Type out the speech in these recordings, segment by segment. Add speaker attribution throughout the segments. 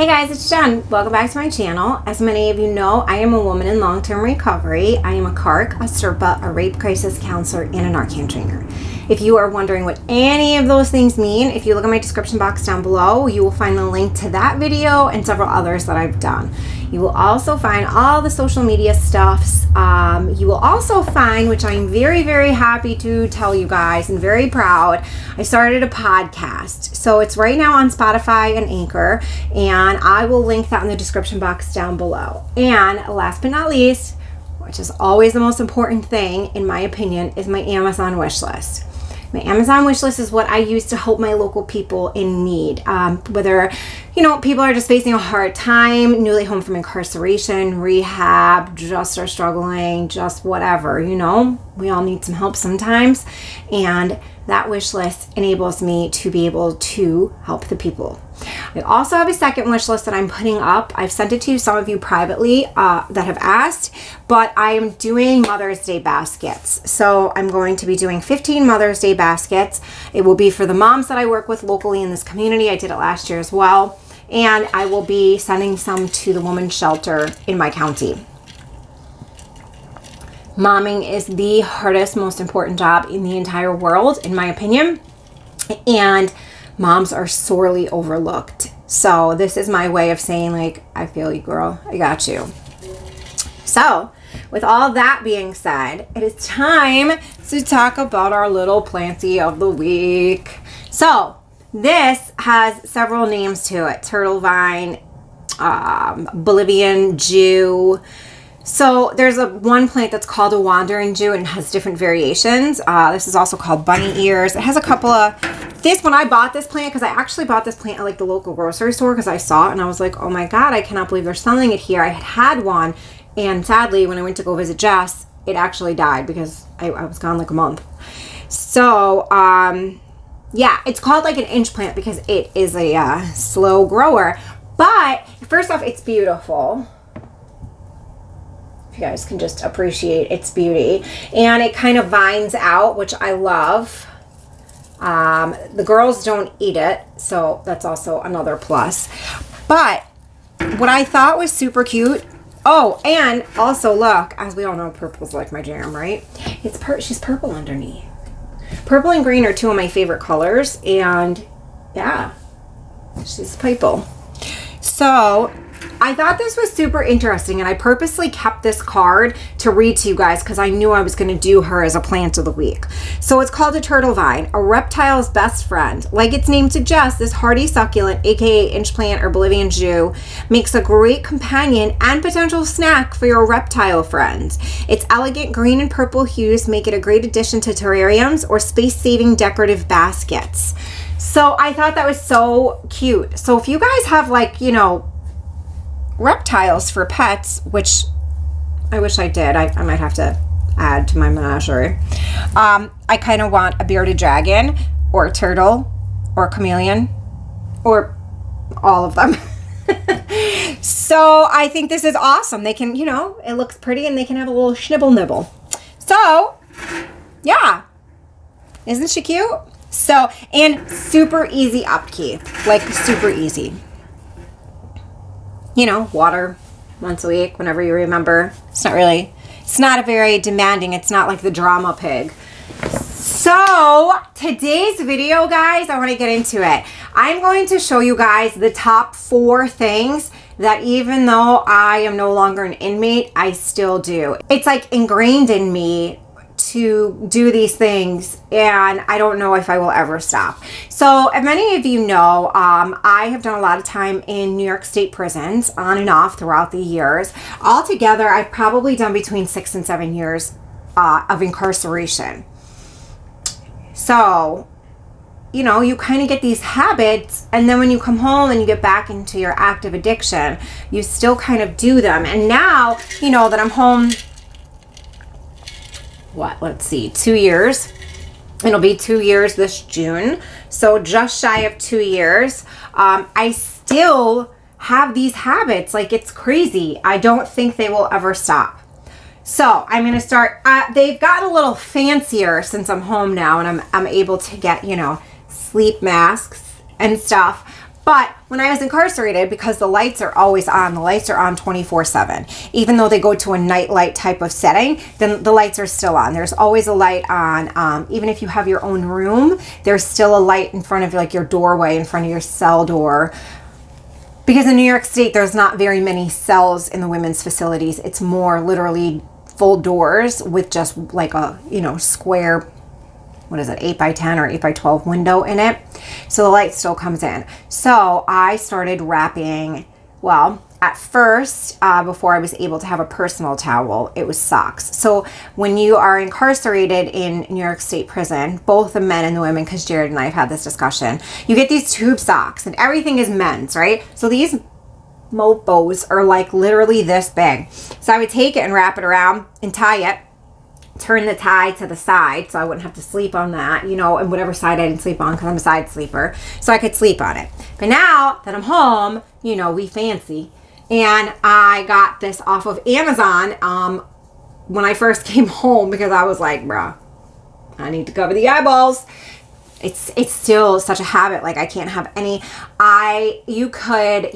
Speaker 1: Hey guys, it's Jen. Welcome back to my channel. As many of you know, I am a woman in long-term recovery. I am a CARC, a CRPA, a rape crisis counselor, and a Narcan trainer. If you are wondering what any of those things mean, if you look at my description box down below, you will find the link to that video and several others that I've done. You will also find all the social media stuffs. You will also find, which I'm very, very happy to tell you guys and very proud, I started a podcast. So it's right now on Spotify and Anchor, and I will link that in the description box down below. And last but not least, which is always the most important thing in my opinion, is my Amazon wishlist. My Amazon wishlist is what I use to help my local people in need. Whether, people are just facing a hard time, newly home from incarceration, rehab, just are struggling, just whatever, we all need some help sometimes. And that wish list enables me to be able to help the people. I also have a second wish list that I'm putting up. I've sent it to some of you privately that have asked, but I am doing Mother's Day baskets. So I'm going to be doing 15 Mother's Day baskets. It will be for the moms that I work with locally in this community. I did it last year as well. And I will be sending some to the women's shelter in my county. Momming is the hardest, most important job in the entire world, in my opinion. And moms are sorely overlooked. So this is my way of saying, I feel you, girl. I got you. So with all that being said, it is time to talk about our little Planty of the week. So this has several names to it. Turtle vine, Bolivian Jew. So there's one plant that's called a wandering Jew and has different variations. This is also called bunny ears. It has a couple of, when I bought this plant, because I actually bought this plant at the local grocery store because I saw it and I was like, oh my God, I cannot believe they're selling it here. I had one, and sadly when I went to go visit Jess, it actually died because I was gone a month. So yeah, it's called an inch plant because it is a slow grower. But first off, it's beautiful. You guys can just appreciate its beauty, and it kind of vines out, which I love. The girls don't eat it, so that's also another plus. But what I thought was super cute, and also look, as we all know, purple's my jam, right? She's purple underneath. Purple and green are two of my favorite colors, and yeah, she's purple. So I thought this was super interesting, and I purposely kept this card to read to you guys because I knew I was going to do her as a plant of the week. So it's called a turtle vine, a reptile's best friend. Like its name suggests, this hardy succulent, aka inch plant or Bolivian Jew, makes a great companion and potential snack for your reptile friends. Its elegant green and purple hues make it a great addition to terrariums or space-saving decorative baskets. So I thought that was so cute. So if you guys have reptiles for pets, which I wish I did. I might have to add to my menagerie. I kind of want a bearded dragon or a turtle or a chameleon or all of them. So I think this is awesome. They can, it looks pretty and they can have a little schnibble nibble. So yeah, isn't she cute? So, and super easy upkeep, super easy. Water once a week whenever you remember. It's not a very demanding, it's not like the drama pig. So today's video, guys, I want to get into it. I'm going to show you guys the top 4 things that even though I am no longer an inmate, I still do. It's ingrained in me to do these things, and I don't know if I will ever stop. So as many of you know, I have done a lot of time in New York State prisons on and off throughout the years. Altogether, I've probably done between 6 and 7 years of incarceration. So, you kind of get these habits, and then when you come home and you get back into your active addiction, you still kind of do them. And now, that I'm home, let's see, 2 years. It'll be 2 years this June. So just shy of 2 years. I still have these habits. It's crazy. I don't think they will ever stop. So I'm going to start. They've gotten a little fancier since I'm home now, and I'm able to get, sleep masks and stuff. But when I was incarcerated, because the lights are always on, the lights are on 24/7. Even though they go to a night light type of setting, then the lights are still on. There's always a light on. Even if you have your own room, there's still a light in front of like your doorway, in front of your cell door. Because in New York State, there's not very many cells in the women's facilities. It's more literally full doors with just like a, square, what is it, 8x10 or 8x12 window in it. So the light still comes in. So I started wrapping, well, at first, before I was able to have a personal towel, it was socks. So when you are incarcerated in New York State prison, both the men and the women, because Jared and I have had this discussion, you get these tube socks and everything is men's, right? So these mofos are like literally this big. So I would take it and wrap it around and tie it, turn the tie to the side so I wouldn't have to sleep on that, and whatever side I didn't sleep on, because I'm a side sleeper, so I could sleep on it. But now that I'm home, we fancy. And I got this off of Amazon when I first came home, because I was like, bruh, I need to cover the eyeballs. It's still such a habit. Like, I can't have any. You could,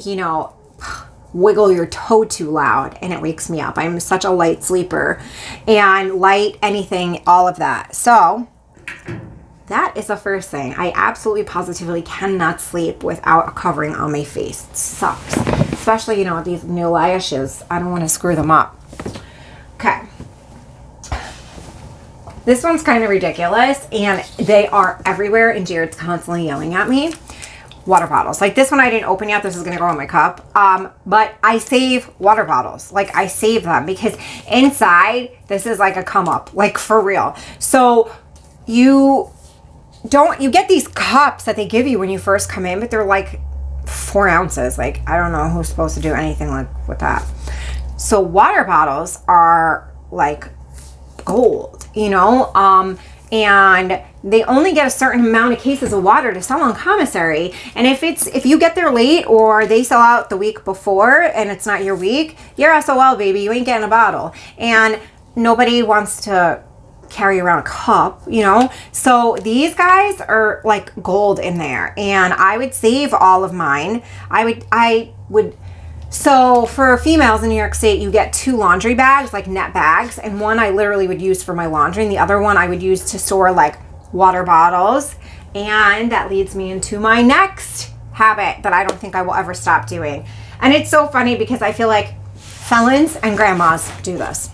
Speaker 1: wiggle your toe too loud and it wakes me up. I'm such a light sleeper, and light, anything, all of that. So that is the first thing. I absolutely positively cannot sleep without a covering on my face. It sucks. Especially, these new lashes. I don't want to screw them up. Okay. This one's kind of ridiculous, and they are everywhere, and Jared's constantly yelling at me. Water bottles. Like this one I didn't open yet. This is going to go in my cup. But I save water bottles. Like, I save them because inside, this is like a come up. Like, for real. So you get these cups that they give you when you first come in, but they're like 4 ounces. Like, I don't know who's supposed to do anything like with that. So water bottles are like gold, and they only get a certain amount of cases of water to sell on commissary. And if you get there late, or they sell out the week before and it's not your week, you're SOL, baby. You ain't getting a bottle. And nobody wants to carry around a cup, so these guys are like gold in there, and I would save all of mine. I would So for females in New York State, you get 2 laundry bags, like net bags, and one I literally would use for my laundry, and the other one I would use to store like water bottles. And that leads me into my next habit that I don't think I will ever stop doing. And it's so funny because I feel like felons and grandmas do this.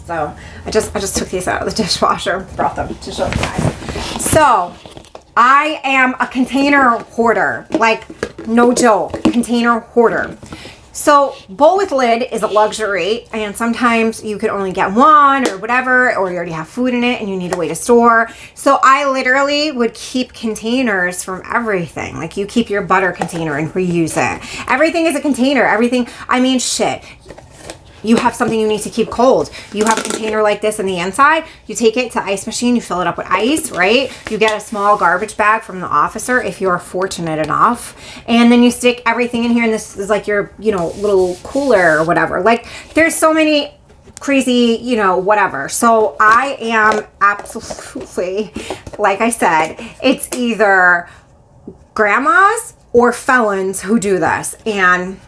Speaker 1: So I just took these out of the dishwasher, brought them to show you guys. So I am a container hoarder, like no joke, container hoarder. So bowl with lid is a luxury, and sometimes you could only get one or whatever, or you already have food in it and you need a way to store. So I literally would keep containers from everything. Like you keep your butter container and reuse it. Everything is a container. Everything, I mean, shit. You have something you need to keep cold. You have a container like this on the inside. You take it to ice machine. You fill it up with ice, right? You get a small garbage bag from the officer if you're fortunate enough. And then you stick everything in here. And this is like your, little cooler or whatever. Like there's so many crazy, whatever. So I am absolutely, like I said, it's either grandmas or felons who do this. And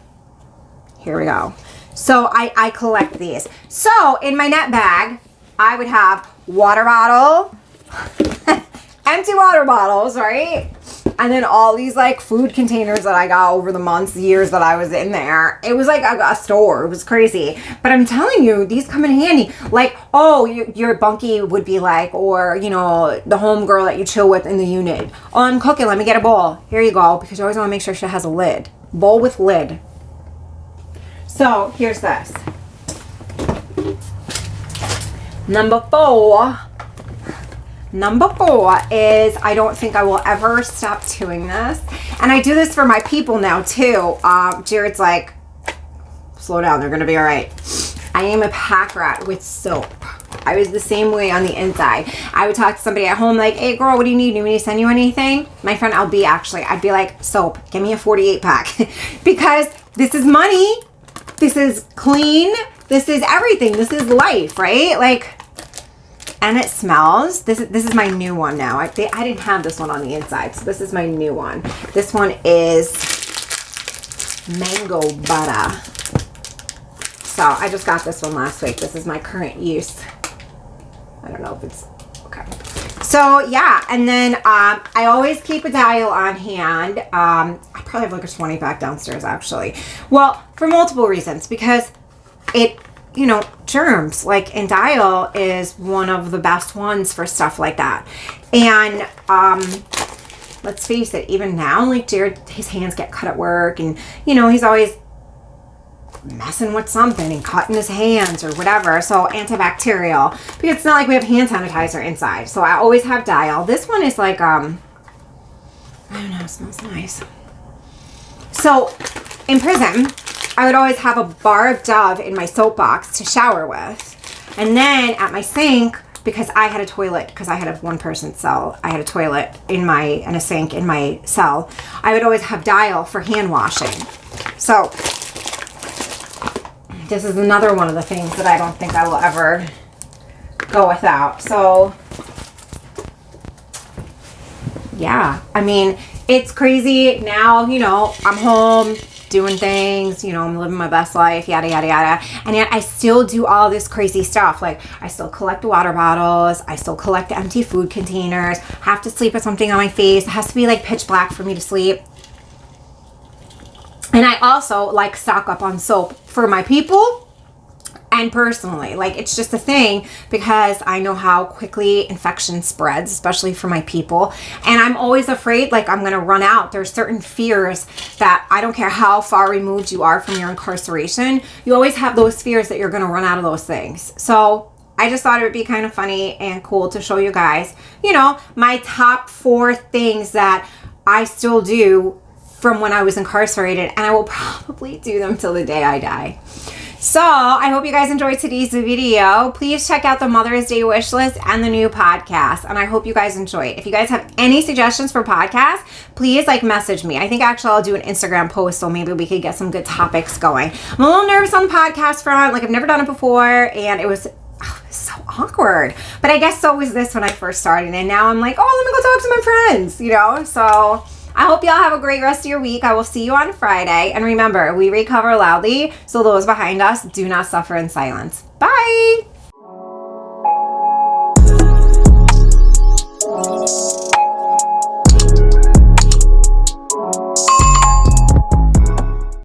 Speaker 1: here we go. So I collect these. So in my net bag, I would have water bottle, empty water bottles, right? And then all these like food containers that I got over the months, years that I was in there. It was like a store. It was crazy. But I'm telling you, these come in handy. Like, oh, your bunkie would be like, or, the home girl that you chill with in the unit. Oh, I'm cooking. Let me get a bowl. Here you go. Because you always want to make sure she has a lid. Bowl with lid. So here's this. Number four is I don't think I will ever stop doing this. And I do this for my people now too. Jared's like, slow down, they're gonna be all right. I am a pack rat with soap. I was the same way on the inside. I would talk to somebody at home like, hey girl, what do you need? Do you need me to send you anything? My friend LB actually, I'd be like, soap, give me a 48 pack. Because this is money. This is clean. This is everything. This is life, right? Like, and it smells. This is my new one now. I didn't have this one on the inside, so this is my new one. This one is mango butter. So I just got this one last week. This is my current use. I don't know if it's okay. So yeah, and then I always keep a dial on hand. I probably have like a 20 pack downstairs actually. Well, for multiple reasons, because it, you know, germs, like, and dial is one of the best ones for stuff like that. And let's face it, even now, like Jared, his hands get cut at work, and you know, he's always messing with something and cutting his hands or whatever. So antibacterial, because it's not like we have hand sanitizer inside. So I always have dial. This one is like I don't know, it smells nice. So in prison, I would always have a bar of Dove in my soap box to shower with, and then at my sink, because I had a toilet, because I had a one-person cell, I had a toilet and a sink in my cell, I would always have dial for hand washing. So this is another one of the things that I don't think I will ever go without. So yeah, I mean, it's crazy now, you know, I'm home doing things, you know, I'm living my best life, yada, yada, yada. And yet I still do all this crazy stuff. Like, I still collect water bottles. I still collect empty food containers. Have to sleep with something on my face. It has to be like pitch black for me to sleep. And I also like stock up on soap for my people and personally. Like, it's just a thing because I know how quickly infection spreads, especially for my people. And I'm always afraid, like, I'm going to run out. There's certain fears that I don't care how far removed you are from your incarceration. You always have those fears that you're going to run out of those things. So I just thought it would be kind of funny and cool to show you guys, you know, my top 4 things that I still do from when I was incarcerated, and I will probably do them till the day I die. So I hope you guys enjoyed today's video. Please check out the Mother's Day wish list and the new podcast, and I hope you guys enjoy it. If you guys have any suggestions for podcasts, please like message me. I think actually I'll do an Instagram post, so maybe we could get some good topics going. I'm a little nervous on the podcast front. Like, I've never done it before, and it was so awkward. But I guess so was this when I first started, and now I'm like, oh, let me go talk to my friends, you know? So I hope y'all have a great rest of your week. I will see you on Friday. And remember, we recover loudly, so those behind us do not suffer in silence. Bye!